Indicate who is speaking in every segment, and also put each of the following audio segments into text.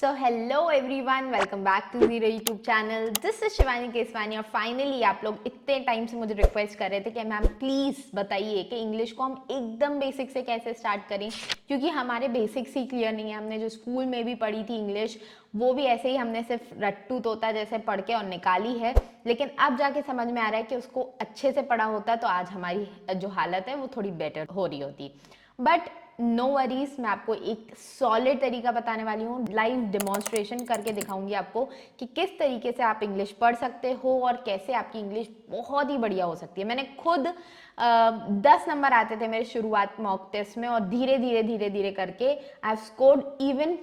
Speaker 1: So hello everyone, welcome back to zero YouTube channel. This is Shivani Keswani. और finally आप लोग इतने टाइम से मुझे रिक्वेस्ट कर रहे थे कि मैम प्लीज़ बताइए कि इंग्लिश को हम एकदम बेसिक से कैसे स्टार्ट करें, क्योंकि हमारे बेसिक्स ही क्लियर नहीं है। हमने जो स्कूल में भी पढ़ी थी इंग्लिश, वो भी ऐसे ही हमने सिर्फ रट्टू तोता जैसे पढ़ के और निकाली है, लेकिन अब जाके समझ में आ रहा है कि उसको अच्छे से पढ़ा होता तो आज हमारी जो हालत है वो थोड़ी बेटर हो रही होती। बट नो वरीज, मैं आपको एक सॉलिड तरीका बताने वाली हूँ। लाइव डेमोन्स्ट्रेशन करके दिखाऊंगी आपको कि किस तरीके से आप इंग्लिश पढ़ सकते हो और कैसे आपकी इंग्लिश बहुत ही बढ़िया हो सकती है। मैंने खुद 10 नंबर आते थे मेरे शुरुआत मॉक टेस्ट में, और धीरे धीरे धीरे धीरे करके I have scored even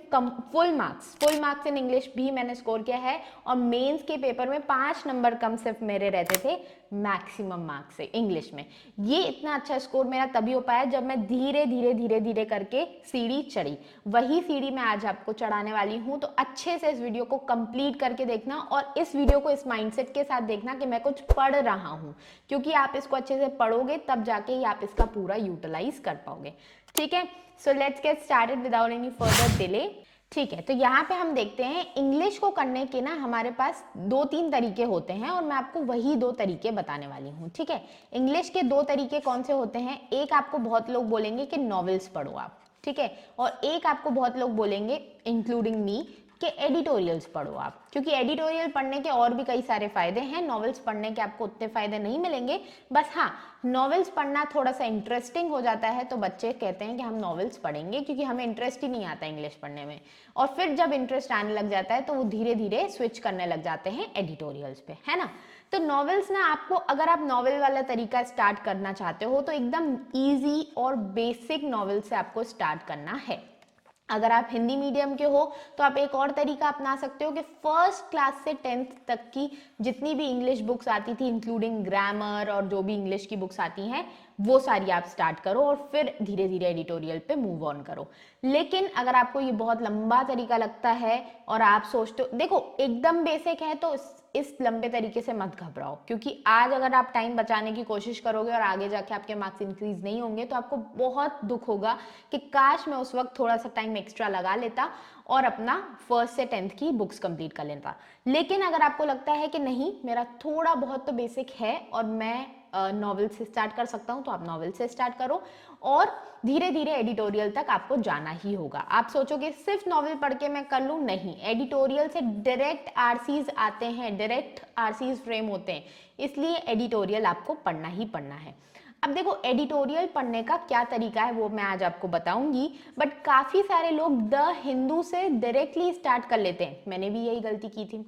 Speaker 1: full marks in English भी मैंने स्कोर किया है। और मेंस के पेपर में 5 नंबर कम सिर्फ मेरे रहते थे मैक्सिमम मार्क्स से इंग्लिश में। ये इतना अच्छा स्कोर मेरा तभी हो पाया जब मैं धीरे धीरे धीरे धीरे करके सीढ़ी चढ़ी। वही सीढ़ी मैं आज आपको चढ़ाने वाली हूँ, तो अच्छे से इस वीडियो को कंप्लीट करके देखना और इस वीडियो को इस माइंडसेट के साथ देखना कि मैं कुछ पढ़ रहा हूँ, क्योंकि आप इसको अच्छे से पढ़ोगे तब जाके ही आप इसका पूरा यूटिलाइज कर पाओगे। ठीक है, so let's get started without any further delay. ठीक है, तो यहाँ पे हम देखते हैं इंग्लिश को करने के ना हमारे पास 2-3 तरीके होते हैं, और मैं आपको वही 2 तरीके बताने वाली हूँ। ठीक है, इंग्लिश के 2 तरीके कौन से होते हैं? एक आपको बहुत लोग बोलेंगे कि नॉवेल्स पढ़ो आप, ठीक है, और एक आपको बहुत लोग बोलेंगे इंक्लूडिंग मी कि एडिटोरियल्स पढ़ो आप, क्योंकि एडिटोरियल पढ़ने के और भी कई सारे फायदे हैं। नॉवेल्स पढ़ने के आपको उतने फायदे नहीं मिलेंगे, बस हाँ, नॉवेल्स पढ़ना थोड़ा सा इंटरेस्टिंग हो जाता है, तो बच्चे कहते हैं कि हम नॉवेल्स पढ़ेंगे, क्योंकि हमें इंटरेस्ट ही नहीं आता इंग्लिश पढ़ने में। और फिर जब इंटरेस्ट आने लग जाता है तो वो धीरे धीरे स्विच करने लग जाते हैं एडिटोरियल्स पे, है ना। तो नॉवेल्स ना, आपको अगर आप नॉवेल वाला तरीका स्टार्ट करना चाहते हो तो एकदम ईजी और बेसिक नॉवेल से आपको स्टार्ट करना है। अगर आप हिंदी मीडियम के हो तो आप एक और तरीका अपना सकते हो कि फर्स्ट क्लास से 10th तक की जितनी भी इंग्लिश बुक्स आती थी, इंक्लूडिंग ग्रामर और जो भी इंग्लिश की बुक्स आती हैं, वो सारी आप स्टार्ट करो और फिर धीरे धीरे एडिटोरियल पे मूव ऑन करो। लेकिन अगर आपको ये बहुत लंबा तरीका लगता है और आप सोचते हो, देखो एकदम बेसिक है, तो इस लंबे तरीके से मत घबराओ, क्योंकि आज अगर आप टाइम बचाने की कोशिश करोगे और आगे जाके आपके मार्क्स इंक्रीज नहीं होंगे तो आपको बहुत दुख होगा कि काश मैं उस वक्त थोड़ा सा टाइम एक्स्ट्रा लगा लेता और अपना फर्स्ट से 10th की बुक्स कंप्लीट कर लेता। लेकिन अगर आपको लगता है कि नहीं, मेरा थोड़ा बहुत तो बेसिक है और मैं नॉवेल से स्टार्ट कर सकता हूं, तो आप नॉवेल से स्टार्ट करो और धीरे धीरे एडिटोरियल तक आपको जाना ही होगा। आप सोचोगे सिर्फ नॉवेल पढ़ के मैं कर लूं, नहीं, एडिटोरियल से डायरेक्ट आरसीज आते हैं, डायरेक्ट आरसीज फ्रेम होते हैं, इसलिए एडिटोरियल आपको पढ़ना ही पढ़ना है। अब देखो, एडिटोरियल पढ़ने का क्या तरीका है वो मैं आज आपको बताऊंगी, बट काफी सारे लोग द हिंदू से डायरेक्टली स्टार्ट कर लेते हैं। मैंने भी यही गलती की थी,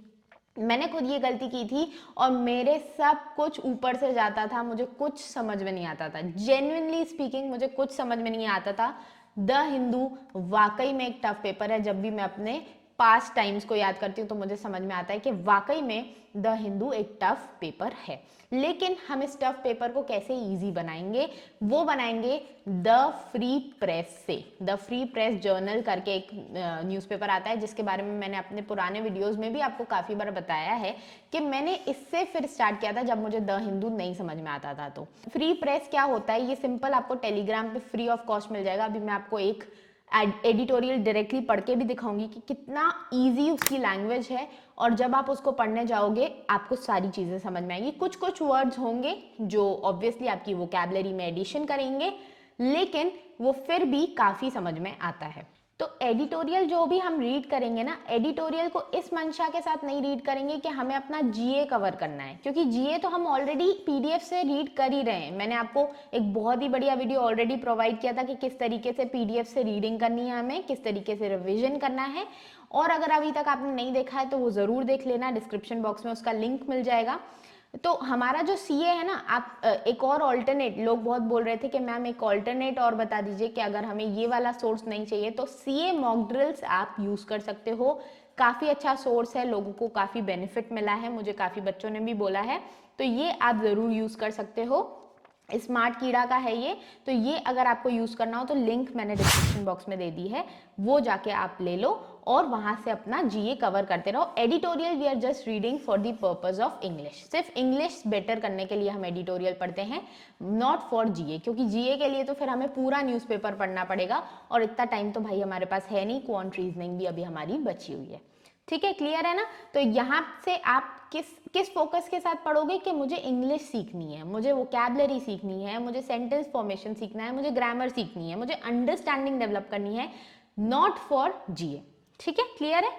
Speaker 1: मैंने खुद ये गलती की थी, और मेरे सब कुछ ऊपर से जाता था, मुझे कुछ समझ में नहीं आता था। जेन्युइनली स्पीकिंग मुझे कुछ समझ में नहीं आता था। द हिंदू वाकई में एक टफ पेपर है। जब भी मैं अपने पास्ट टाइम्स को याद करती हूँ तो मुझे समझ में आता है कि वाकई में द हिंदू एक टफ पेपर है। लेकिन हम इस टफ पेपर को कैसे इजी बनाएंगे? वो बनाएंगे द फ्री प्रेस से। द फ्री प्रेस जर्नल करके एक न्यूज़पेपर आता है, जिसके बारे में मैंने अपने पुराने वीडियोस में भी आपको काफ़ी बार बताया है कि मैंने इससे फिर स्टार्ट किया था जब मुझे द हिंदू नहीं समझ में आता था। तो फ्री प्रेस क्या होता है? ये सिंपल आपको टेलीग्राम पे फ्री ऑफ कॉस्ट मिल जाएगा। अभी मैं आपको एक एडिटोरियल डायरेक्टली पढ़ के भी दिखाऊंगी कि कितना इजी उसकी लैंग्वेज है, और जब आप उसको पढ़ने जाओगे आपको सारी चीज़ें समझ में आएंगी। कुछ कुछ वर्ड्स होंगे जो ऑब्वियसली आपकी वोकैबुलरी में एडिशन करेंगे, लेकिन वो फिर भी काफ़ी समझ में आता है। तो एडिटोरियल जो भी हम रीड करेंगे ना, एडिटोरियल को इस मंशा के साथ नहीं रीड करेंगे कि हमें अपना जीए कवर करना है, क्योंकि जीए तो हम ऑलरेडी पीडीएफ से रीड कर ही रहे हैं। मैंने आपको एक बहुत ही बढ़िया वीडियो ऑलरेडी प्रोवाइड किया था कि किस तरीके से पीडीएफ से रीडिंग करनी है, हमें किस तरीके से रिविजन करना है। और अगर अभी तक आपने नहीं देखा है तो वो ज़रूर देख लेना, डिस्क्रिप्शन बॉक्स में उसका लिंक मिल जाएगा। तो हमारा जो सीए है ना, आप एक और ऑल्टरनेट, लोग बहुत बोल रहे थे कि मैम एक ऑल्टरनेट और बता दीजिए कि अगर हमें ये वाला सोर्स नहीं चाहिए तो सीए मॉक ड्रिल्स आप यूज़ कर सकते हो। काफ़ी अच्छा सोर्स है, लोगों को काफ़ी बेनिफिट मिला है, मुझे काफ़ी बच्चों ने भी बोला है, तो ये आप ज़रूर यूज़ कर सकते हो। स्मार्ट कीड़ा का है ये, तो ये अगर आपको यूज करना हो तो लिंक मैंने डिस्क्रिप्शन बॉक्स में दे दी है, वो जाके आप ले लो और वहां से अपना जीए कवर करते रहो। Editorial we are just reading for the purpose of English, सिर्फ इंग्लिश बेटर करने के लिए हम एडिटोरियल पढ़ते हैं, नॉट फॉर जीए, क्योंकि जीए के लिए तो फिर हमें पूरा न्यूज़पेपर पढ़ना पड़ेगा और इतना टाइम तो भाई हमारे पास है नहीं, क्वांट रीजनिंग भी अभी हमारी बची हुई है। ठीक है, क्लियर है ना। तो यहाँ से आप किस फोकस के साथ पढ़ोगे कि मुझे इंग्लिश सीखनी है, मुझे वोकैबलरी सीखनी है, मुझे सेंटेंस फॉर्मेशन सीखना है, मुझे ग्रामर सीखनी है, मुझे अंडरस्टैंडिंग डेवलप करनी है, नॉट फॉर जीए। ठीक है, क्लियर है।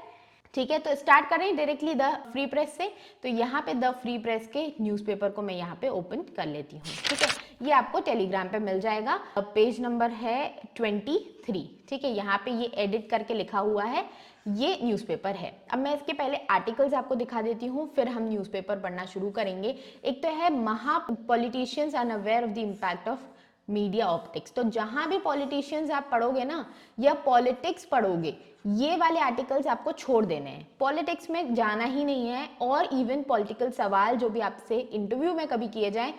Speaker 1: ठीक है, तो स्टार्ट करें डायरेक्टली द फ्री प्रेस से। तो यहाँ पे द फ्री प्रेस के न्यूज़पेपर को मैं यहाँ पे ओपन कर लेती हूँ। ठीक है, ये आपको टेलीग्राम पे मिल जाएगा, पेज नंबर है 23। ठीक है, यहाँ पे ये एडिट करके लिखा हुआ है, ये न्यूज़पेपर है। अब मैं इसके पहले आर्टिकल्स आपको दिखा देती हूँ, फिर हम न्यूज़पेपर पढ़ना शुरू करेंगे। एक तो है महा politicians unaware of the impact of media optics. तो जहां भी पॉलिटिशियंस आप पढ़ोगे ना या पॉलिटिक्स पढ़ोगे, ये वाले आर्टिकल्स आपको छोड़ देने हैं, पॉलिटिक्स में जाना ही नहीं है। और इवन पॉलिटिकल सवाल जो भी आपसे इंटरव्यू में कभी किए जाएं,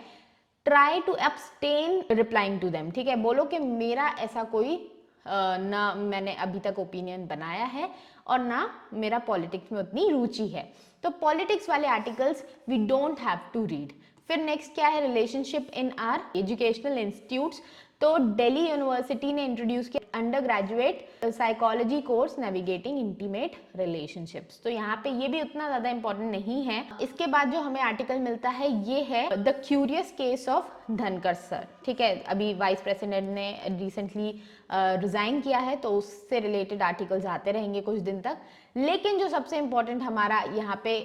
Speaker 1: try to abstain replying to them. ठीक है, बोलो कि मेरा ऐसा कोई ना मैंने अभी तक ओपिनियन बनाया है और ना मेरा पॉलिटिक्स में उतनी रुचि है। तो पॉलिटिक्स वाले articles we don't have to read. फिर नेक्स्ट क्या है, relationship in our educational institutes. तो दिल्ली यूनिवर्सिटी ने इंट्रोड्यूस किया undergraduate psychology course navigating intimate relationships. तो यहाँ पे ये भी उतना ज्यादा इंपॉर्टेंट नहीं है। इसके बाद जो हमें आर्टिकल मिलता है ये है द क्यूरियस केस ऑफ धनकर सर। ठीक है, अभी वाइस प्रेसिडेंट ने रिसेंटली रिजाइन किया है, तो उससे रिलेटेड आर्टिकल्स आते रहेंगे कुछ दिन तक। लेकिन जो सबसे इंपॉर्टेंट हमारा यहाँ पे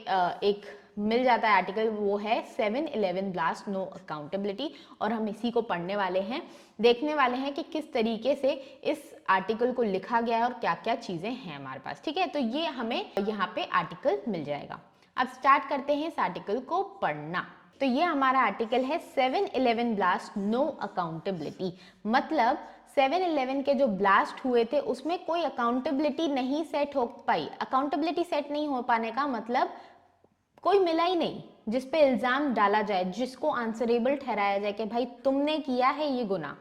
Speaker 1: एक मिल जाता है आर्टिकल, वो है 7/11 ब्लास्ट नो अकाउंटेबिलिटी, और हम इसी को पढ़ने वाले हैं, देखने वाले हैं कि किस तरीके से इस आर्टिकल को लिखा गया है और क्या क्या चीजें हैं हमारे पास। ठीक है, तो ये हमें यहाँ पे आर्टिकल मिल जाएगा। अब स्टार्ट करते हैं इस आर्टिकल को पढ़ना। तो ये हमारा आर्टिकल है 7/11 ब्लास्ट नो अकाउंटेबिलिटी। मतलब 7/11 के जो ब्लास्ट हुए थे उसमें कोई अकाउंटेबिलिटी नहीं सेट हो पाई। अकाउंटेबिलिटी सेट नहीं हो पाने का मतलब कोई मिला ही नहीं जिस पे इल्जाम डाला जाए, जिसको आंसरेबल ठहराया जाए कि भाई तुमने किया है ये गुनाह।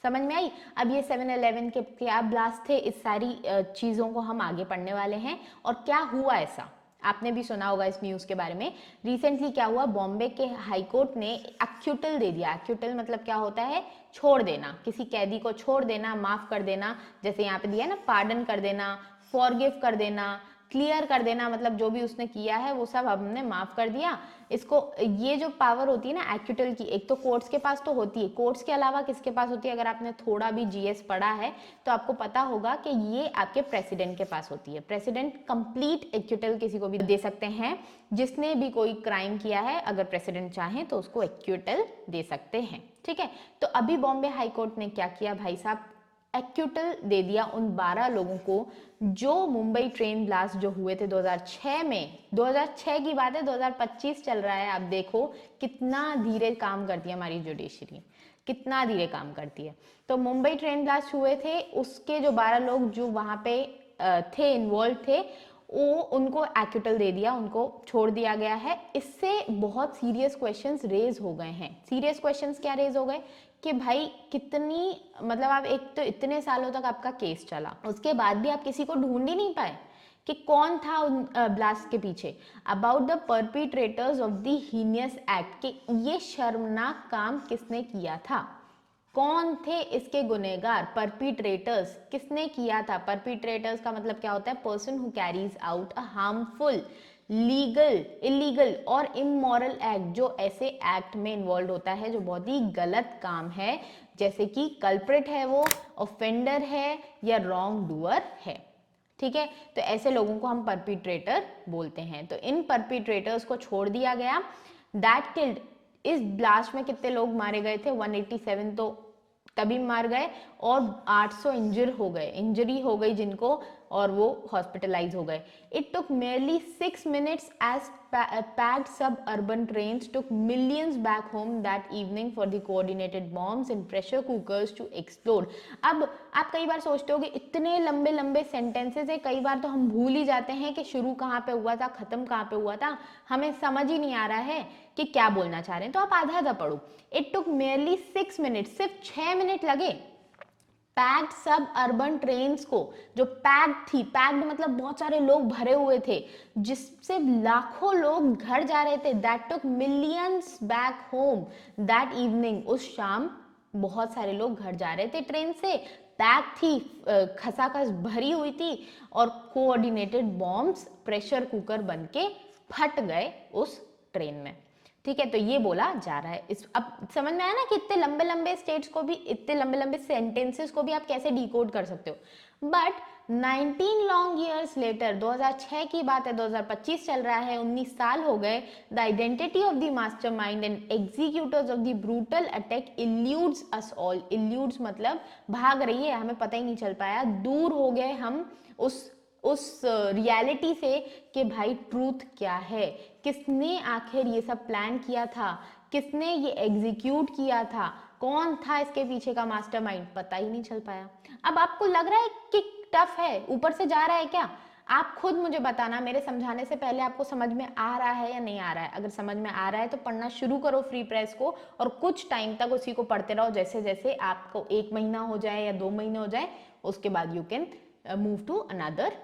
Speaker 1: समझ में आई। अब ये 7/11 के क्या ब्लास्ट थे, इस सारी चीजों को हम आगे पढ़ने वाले हैं। और क्या हुआ ऐसा, आपने भी सुना होगा इस न्यूज के बारे में। रिसेंटली क्या हुआ, बॉम्बे के हाई कोर्ट ने एक्यूटल दे दिया। एक्यूटल मतलब क्या होता है, छोड़ देना, किसी कैदी को छोड़ देना, माफ कर देना। जैसे यहाँ पे दिया ना, पार्डन कर देना, फॉरगिव कर देना, क्लियर कर देना, मतलब जो भी उसने किया है वो सब हमने माफ कर दिया इसको। ये जो पावर होती है ना एक्यूटल की, एक तो कोर्ट्स के पास तो होती है, कोर्ट्स के अलावा किसके पास होती है, अगर आपने थोड़ा भी जीएस पढ़ा है तो आपको पता होगा कि ये आपके प्रेसिडेंट के पास होती है। प्रेसिडेंट कंप्लीट एक्यूटल किसी को भी दे सकते हैं जिसने भी कोई क्राइम किया है, अगर प्रेसिडेंट चाहे तो उसको एक्यूटल दे सकते हैं। ठीक है, तो अभी बॉम्बे हाई कोर्ट ने क्या किया भाई साहब, एक्यूटल दे दिया उन 12 लोगों को जो मुंबई ट्रेन ब्लास्ट जो हुए थे 2006 में। 2006 की बात है, 2025 चल रहा है। आप देखो कितना धीरे काम करती है हमारी जुडिशरी, कितना धीरे काम करती है। तो मुंबई ट्रेन ब्लास्ट हुए थे, उसके जो 12 लोग जो वहां पे थे, इन्वॉल्व थे, वो उनको एक्यूटल दे दिया, उनको छोड़ दिया गया है। इससे बहुत सीरियस क्वेश्चंस रेज हो गए हैं। सीरियस क्वेश्चंस क्या रेज हो गए कि भाई कितनी, मतलब आप एक तो इतने सालों तक आपका केस चला, उसके बाद भी आप किसी को ढूंढ ही नहीं पाए कि कौन था ब्लास्ट के पीछे। About the perpetrators of the heinous act, कि ये शर्मनाक काम किसने किया था, कौन थे इसके गुनहगार, परपिट्रेटर्स किसने किया था। परपिट्रेटर्स का मतलब क्या होता है, person who carries out a harmful, legal, illegal और इमोरल एक्ट, जो ऐसे एक्ट में इन्वॉल्व होता है जो बहुत ही गलत काम है, जैसे कि कल्प्रिट है वो, ऑफेंडर है या रॉन्ग डूअर है। ठीक है, तो ऐसे लोगों को हम परपिट्रेटर बोलते हैं। तो इन परपिट्रेटर्स को छोड़ दिया गया। दैट किल्ड, इस ब्लास्ट में कितने लोग मारे गए थे, 187 तो तभी मार गए और 800 इंजरी हो गई जिनको और वो हॉस्पिटलाइज हो गए। It took merely 6 minutes as packed suburban trains took millions back home that evening for the coordinated bombs and pressure cookers to explode। अब आप कई बार सोचते हो कि इतने लंबे लंबे सेंटेंसेस है, कई बार तो हम भूल ही जाते हैं कि शुरू कहाँ पे हुआ था, खत्म कहाँ पे हुआ था, हमें समझ ही नहीं आ रहा है कि क्या बोलना चाह रहे हैं। तो आप आधा आधा पढ़ो। इट टुक merely 6 minutes, सिर्फ 6 मिनट लगे पैक्ड सब अर्बन ट्रेन्स को, जो पैक्ड थी, पैक्ड मतलब बहुत सारे लोग भरे हुए थे, जिससे लाखों लोग घर जा रहे थे। That took millions back home that evening, उस शाम बहुत सारे लोग घर जा रहे थे ट्रेन से, पैक थी, खसाखस भरी हुई थी, और कोऑर्डिनेटेड बॉम्ब्स प्रेशर कुकर बन के फट गए उस ट्रेन में। ठीक है, तो ये बोला जा रहा है। इस अब समझ में आया ना कि इतने लंबे लंबे स्टेट्स को भी, इतने लंबे लंबे सेंटेंसेस को भी आप कैसे डिकोड कर सकते हो। बट 19 लॉन्ग ईयर्स लेटर, 2006 की बात है, 2025 चल रहा है, 19 साल हो गए, the identity of the mastermind and executors of the brutal attack eludes us all. Eludes मतलब भाग रही है, हमें पता ही नहीं चल पाया, दूर हो गए हम उस रियलिटी से कि भाई ट्रूथ क्या है, किसने आखिर ये सब प्लान किया था, किसने ये एग्जीक्यूट किया था, कौन था इसके पीछे का मास्टरमाइंड, पता ही नहीं चल पाया। अब आपको लग रहा है कि टफ है, ऊपर से जा रहा है क्या? आप खुद मुझे बताना, मेरे समझाने से पहले आपको समझ में आ रहा है या नहीं आ रहा है। अगर समझ में आ रहा है तो पढ़ना शुरू करो फ्री प्रेस को, और कुछ टाइम तक उसी को पढ़ते रहो, जैसे जैसे आपको 1 महीना हो जाए या 2 महीने हो जाए, उसके बाद you can move to another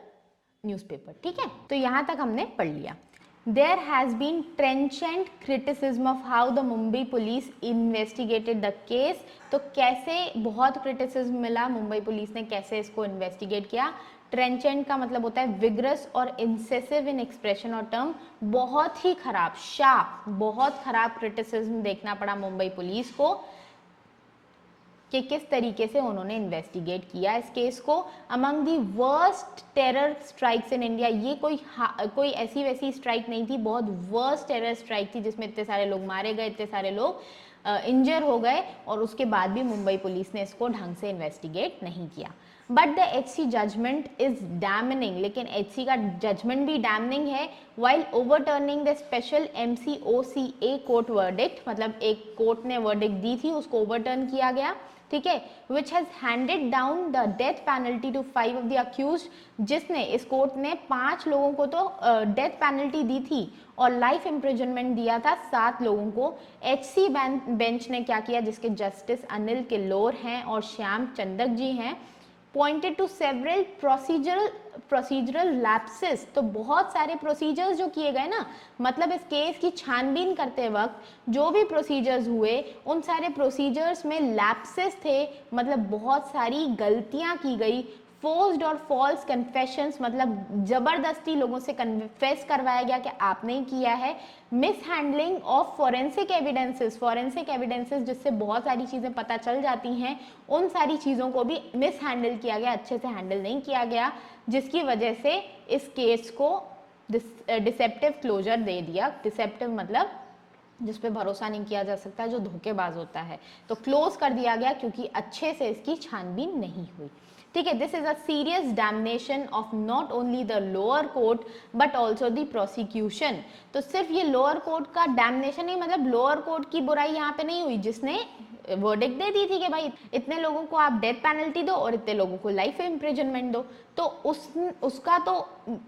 Speaker 1: newspaper. ठीक है, तो यहां तक हमने पढ़ लिया। There has been trenchant criticism of how the Mumbai police investigated the case। तो कैसे बहुत क्रिटिसिज्म मिला, मुंबई पुलिस ने कैसे इसको इन्वेस्टिगेट किया। ट्रेंचेंट का मतलब होता है विग्रस और इंसेसिव इन एक्सप्रेशन और टर्म, बहुत ही खराब, शार्प, बहुत खराब क्रिटिसिज्म देखना पड़ा मुंबई पुलिस को कि किस तरीके से उन्होंने इन्वेस्टिगेट किया इस केस को। Among the worst terror strikes in India, ये कोई ऐसी वैसी स्ट्राइक नहीं थी, बहुत वर्स्ट टेरर स्ट्राइक थी जिसमें इतने सारे लोग मारे गए, इतने सारे लोग इंजर हो गए, और उसके बाद भी मुंबई पुलिस ने इसको ढंग से इन्वेस्टिगेट नहीं किया। But the HC judgment is damning, लेकिन एचसी का जजमेंट भी डैमनिंग है। While overturning the special MCOCA court verdict, मतलब एक कोर्ट ने वर्डिक्ट दी थी, उसको ओवरटर्न किया गया। ठीक है, which has handed down the death penalty to 5 of the accused, जिसने, इस कोर्ट ने 5 लोगों को तो डेथ पेनल्टी दी थी और लाइफ इम्प्रिजनमेंट दिया था 7 लोगों को। एचसी बेंच ने क्या किया, जिसके जस्टिस अनिल किल्लोर हैं और श्याम चंदक जी हैं, pointed to several procedural lapses. तो बहुत सारे प्रोसीजर्स जो किए गए ना, मतलब इस केस की छानबीन करते वक्त जो भी प्रोसीजर्स हुए, उन सारे प्रोसीजर्स में लैप्सेस थे, मतलब बहुत सारी गलतियां की गई। फोर्स्ड और फॉल्स कन्फेशंस, मतलब जबरदस्ती लोगों से कन्फेस करवाया गया कि आपने किया है। Miss handling of forensic evidences, जिससे बहुत सारी चीजें पता चल जाती हैं, उन सारी चीजों को भी मिस हैंडल किया गया, अच्छे से हैंडल नहीं किया गया, जिसकी वजह से इस केस को डिसेप्टिव क्लोजर दे दिया। डिसेप्टिव मतलब जिस पे भरोसा नहीं किया जा सकता, जो धोखेबाज होता है, तो क्लोज कर दिया गया क्योंकि अच्छे से इसकी छानबीन नहीं हुई। ठीक है, this is a serious damnation of not only the lower court but also the prosecution. तो सिर्फ ये लोअर कोर्ट का डैमनेशन नहीं, मतलब लोअर कोर्ट की बुराई यहाँ पे नहीं हुई, जिसने वर्डिक्ट दे दी थी कि भाई इतने लोगों को आप डेथ पेनल्टी दो और इतने लोगों को लाइफ इम्प्रिजनमेंट दो, तो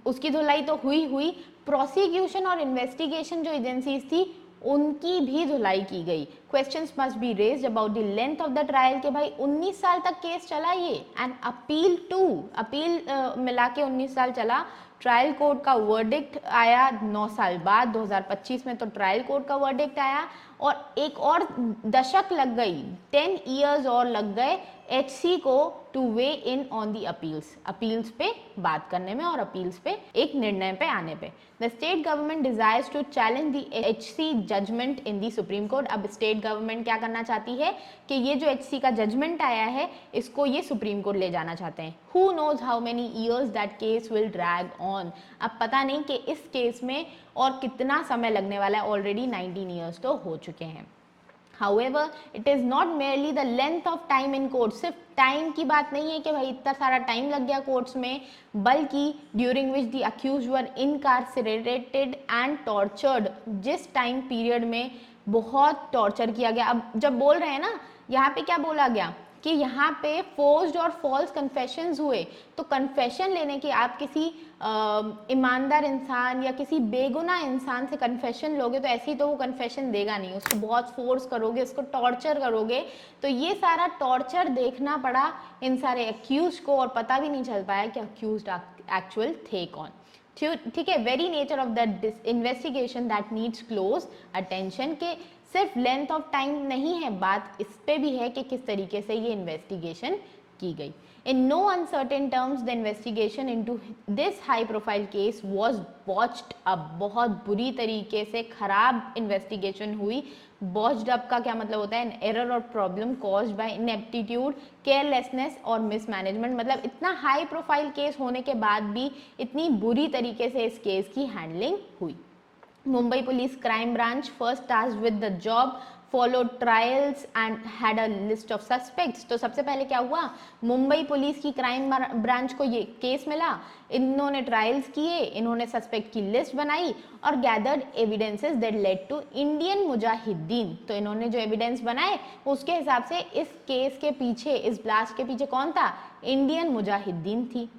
Speaker 1: उसकी धुलाई तो हुई। प्रोसिक्यूशन और इन्वेस्टिगेशन जो एजेंसीज थी, उनकी भी धुलाई की गई। Questions must be raised about the length of the trial, के भाई 19 साल तक केस चला ये, एंड अपील मिला के 19 साल चला। ट्रायल कोर्ट का वर्डिक्ट आया 9 साल बाद, 2025 में तो ट्रायल कोर्ट का वर्डिक्ट आया, और एक और दशक लग गई, 10 ईयर्स और लग गए एचसी को two way in on the appeals पे बात करने में और अपील्स पे एक निर्णय पे आने पे। The state government desires to challenge the HC judgment in the supreme court. अब स्टेट गवर्नमेंट क्या करना चाहती है कि ये जो एचसी का जजमेंट आया है, इसको ये सुप्रीम कोर्ट ले जाना चाहते हैं। Who knows how many years that case will drag on. अब पता नहीं कि इस केस में और कितना समय लगने वाला है, ऑलरेडी 19 ईयर्स तो हो चुके हैं। However, it is not merely the length of time in court. सिर्फ टाइम की बात नहीं है कि भाई इतना सारा टाइम लग गया कोर्ट्स में, बल्कि during which the accused were incarcerated and tortured, जिस टाइम पीरियड में बहुत टॉर्चर किया गया। अब जब बोल रहे हैं ना, यहाँ पे क्या बोला गया कि यहाँ पे फोर्स्ड और फॉल्स कन्फेशंस हुए, तो कन्फेशन लेने की, आप किसी ईमानदार इंसान या किसी बेगुनाह इंसान से कन्फेशन लोगे तो ऐसे ही तो वो कन्फेशन देगा नहीं, उसको बहुत फोर्स करोगे, उसको टॉर्चर करोगे। तो ये सारा टॉर्चर देखना पड़ा इन सारे अक्यूज को, और पता भी नहीं चल पाया कि अक्यूज एक्चुअल थे कौन। ठीक है, very nature of that investigation that needs close attention, के सिर्फ लेंथ ऑफ टाइम नहीं है, बात इस पे भी है कि किस तरीके से ये इन्वेस्टिगेशन की गई। In no uncertain terms, the investigation into this high-profile case was botched up. बहुत बुरी तरीके से खराब इन्वेस्टिगेशन हुई। बॉच्ड अप का क्या मतलब होता है? एन एरर और प्रॉब्लम कॉज्ड बाय इनएप्टीट्यूड, केयरलेसनेस और मिसमैनेजमेंट। मतलब इतना हाई प्रोफाइल केस होने के बाद भी इतनी बुरी तरीके से इस केस की हैंडलिंग हुई। Mumbai police crime branch first tasked with the job, followed trials and had a list of suspects। तो सबसे पहले क्या हुआ, मुंबई पुलिस की क्राइम ब्रांच को ये केस मिला, इन्होंने ट्रायल्स किए, इन्होंने सस्पेक्ट की लिस्ट बनाई और gathered evidences that led to Indian Mujahideen. तो इन्होंने जो एविडेंस बनाए उसके हिसाब से इस केस के पीछे, इस ब्लास्ट के पीछे कौन था? इंडियन मुजाहिदीन थी।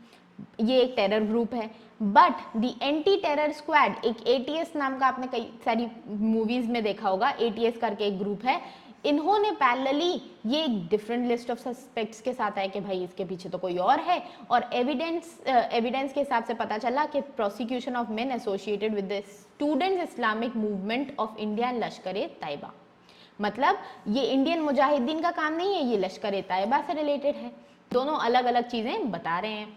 Speaker 1: ये एक टेरर ग्रुप है। But the anti terror squad, एक ATS नाम का आपने कई सारी मूवीज में देखा होगा, ATS करके एक ग्रुप है, इन्होंने पैरेलली ये एक डिफरेंट लिस्ट ऑफ सस्पेक्ट्स के साथ आए कि भाई इसके पीछे तो कोई और है, और एविडेंस के हिसाब से पता चला कि prosecution of main associated with the students Islamic movement of India लश्कर तैयबा। मतलब ये इंडियन मुजाहिदीन का काम नहीं है, ये लश्कर तैयबा से रिलेटेड है। दोनों अलग अलग चीजें बता रहे हैं।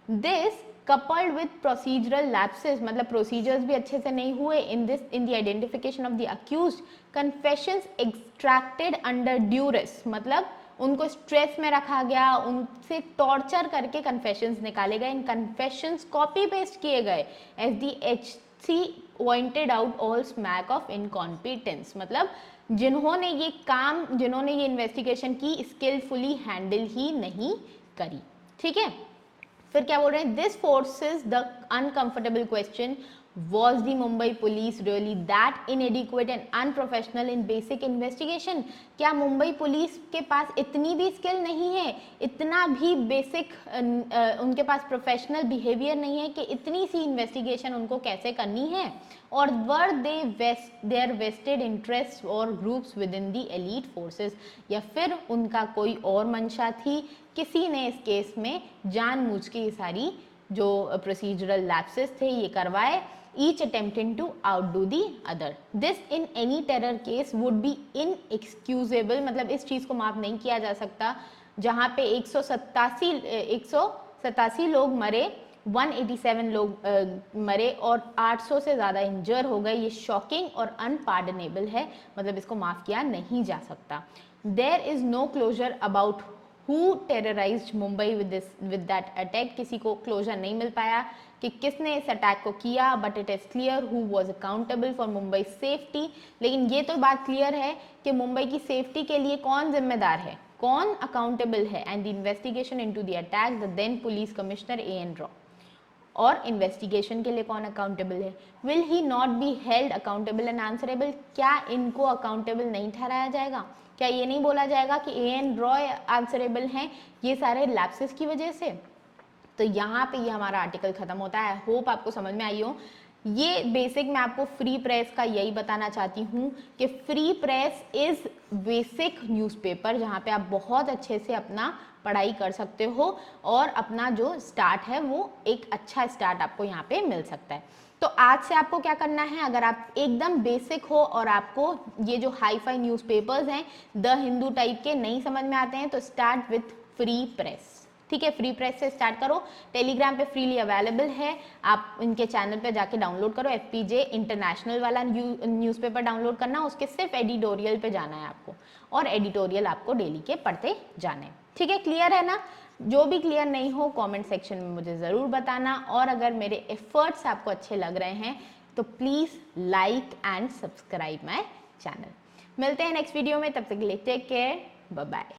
Speaker 1: This coupled with procedural lapses, मतलब प्रोसीजर्स भी अच्छे से नहीं हुए in the identification of the accused, confessions extracted under duress, मतलब उनको स्ट्रेस में रखा गया, उनसे टॉर्चर करके कन्फेशंस निकाले गए, इन कन्फेशंस कॉपी पेस्ट किए गए, as the HC pointed out all smack of incompetence. मतलब जिन्होंने ये काम, जिन्होंने ये इन्वेस्टिगेशन की, स्किलफुली हैंडल ही नहीं करी। ठीक है, फिर क्या बोल रहे हैं, this forces the uncomfortable question, was the Mumbai police really that inadequate and unprofessional in basic investigation? क्या मुंबई पुलिस के पास इतनी भी स्किल नहीं है, इतना भी बेसिक उनके पास प्रोफेशनल बिहेवियर नहीं है कि इतनी सी इन्वेस्टिगेशन उनको कैसे करनी है? और वर दे देयर वेस्टेड इंटरेस्ट और groups with in the elite forces, या फिर उनका कोई और मंशा थी, किसी ने इस केस में जानबूझ के ये सारी जो प्रोसीजरल लैप्सेस थे ये करवाए, each attempting to outdo the other. This in any terror case would be inexcusable, मतलब इस चीज को माफ नहीं किया जा सकता। जहां पे 187 लोग मरे, 187 लोग मरे और 800 से ज़्यादा इंजर हो गए, ये शॉकिंग और अनपार्डनेबल है, मतलब इसको माफ़ किया नहीं जा सकता। There is no closure about who terrorised Mumbai with that attack, किसी को क्लोजर नहीं मिल पाया कि किसने इस अटैक को किया, but it is clear who was accountable for Mumbai safety. लेकिन ये तो बात क्लियर है कि मुंबई की सेफ्टी के लिए कौन जिम्मेदार है, कौन अकाउंटेबल है, and the investigation into the attack the then police commissioner A.N. Roy. और इन्वेस्टिगेशन के लिए कौन अकाउंटेबल है? Will he not be held accountable and answerable? क्या इनको अकाउंटेबल नहीं ठहराया जाएगा? क्या ये नहीं बोला जाएगा कि A.N. रॉ आंसरेबल हैं ये सारे लैप्सेस की वजह से? तो यहाँ पे ये हमारा आर्टिकल खत्म होता है। होप आपको समझ में आई हो। ये बेसिक मैं आपको फ्री प्रेस का यही बताना चाहती हूँ कि free press is basic newspaper जहाँ पे आप बहुत अच्छे से अपना पढ़ाई कर सकते हो और अपना जो स्टार्ट है वो एक अच्छा स्टार्ट आपको यहाँ पे मिल सकता है। तो आज से आपको क्या करना है, अगर आप एकदम बेसिक हो और आपको ये जो हाई फाई न्यूज़पेपर्स हैं द हिंदू टाइप के नहीं समझ में आते हैं, तो स्टार्ट विथ फ्री प्रेस। ठीक है, फ्री प्रेस से स्टार्ट करो। टेलीग्राम पे फ्रीली अवेलेबल है, आप इनके चैनल पे जाके डाउनलोड करो। FPJ इंटरनेशनल वाला न्यूज़पेपर डाउनलोड करना, उसके सिर्फ एडिटोरियल पे जाना है आपको, और एडिटोरियल आपको डेली के पढ़ते जाने। ठीक है, क्लियर है ना? जो भी क्लियर नहीं हो कमेंट सेक्शन में मुझे ज़रूर बताना, और अगर मेरे एफर्ट्स आपको अच्छे लग रहे हैं तो please like and subscribe my channel. मिलते हैं नेक्स्ट वीडियो में, तब तक के लिए टेक केयर, बाय बाय।